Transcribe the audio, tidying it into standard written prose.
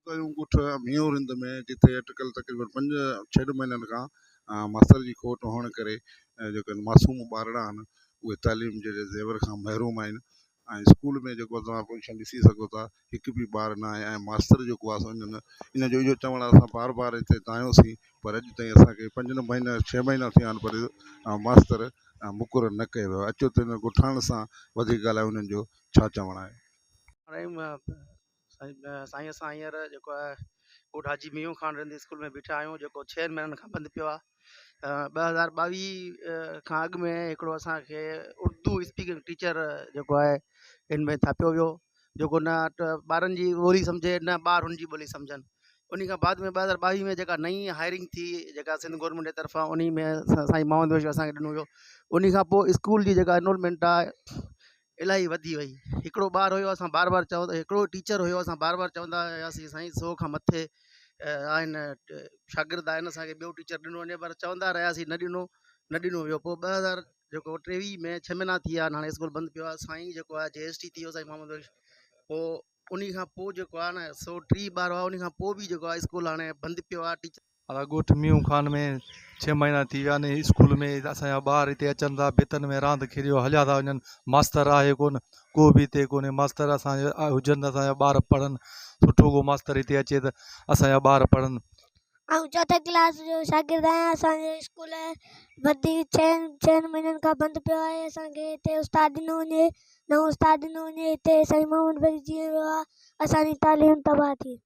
ॻोठ मियोरिंद में जिथे अटकल तक़रीबन 5-6 महीननि खां मास्तर जी खोट हुअण करे जेके मासूम ॿारड़ा आहिनि उहे तालीम जे ज़ेवर खां महरूम आहिनि ऐं स्कूल में जेको तव्हां पोजीशन ॾिसी सघो था हिकु बि ॿार न आहे ऐं मास्तर जेको आहे सम्झनि इन जो इहो चवण असां बार बार हिते आहियूंसीं पर अॼु ताईं असांखे 5 महीना थिया आहिनि पर मास्तर मुक़ररु न कयो वियो आहे। अचो त हिन ॻोठाइण सां वधीक ॻाल्हाए उन्हनि जो छा चवणु आहे। साईं असां हींअर जेको आहे ॻोठ हाजी मियूं ख़ान रहंदी स्कूल में बीठा आहियूं जेको 6 महीननि खां बंदि पियो आहे। 2022 खां अॻु में हिकिड़ो असांखे उर्दू स्पीकिंग टीचर जेको आहे हिन में थापियो वियो जेको न ॿारनि जी ॿोली सम्झे न ॿार हुनजी ॿोली सम्झनि। उन खां बाद में 2022 में जेका नई हायरिंग थी जेका सिंध गवर्नमेंट जे तरफ़ां उन में साईं मोहम्मद जोशी असांखे ॾिनो वियो। उन खां पोइ स्कूल जी जेका एनरोलमेंट आहे इलाही वधी वई। हिकिड़ो ॿार हुयो असां बार बार चवंदा हिकिड़ो टीचर हुयो असां बार बार चवंदा हुआसीं साईं 100 खां मथे आहिनि शागिर्द आहिनि असांखे ॿियो टीचर ॾिनो वञे पर चवंदा रहियासीं न ॾिनो वियो। पोइ 2023 में 6 महीना थी विया हाणे स्कूल बंदि पियो आहे। साईं जेको आहे JST थी वियो साईं मोहम्मद जोशी पोइ उन खां पोइ जेको आहे न 130 ॿार हुआ उन खां पोइ बि जेको आहे स्कूल हाणे बंदि पियो आहे। टीचर ॻोठ मियूं खान में 6 महीना थी विया आहिनि स्कूल में असांजा ॿार हिते अचनि था भितनि में रांदि खेॾियो हलिया था वञनि। मास्तर आहे कोन को बि हिते कोन्हे मास्तर असांजा हुजनि त असांजा ॿार पढ़नि सुठो को मास्तर हिते अचे त असांजा ॿार पढ़नि। ऐं 4थे क्लास जो शागिर्द आहियां। असांजे स्कूल वधीक 6 महीननि खां बंदि पियो आहे। असांखे हिते उस्ताद ॾिनो वञे न उस्ताद ॾिनो वञे। हिते साईं मोहम्मद जोशी जीअं वियो आहे असांजी तालीम तबाह थी।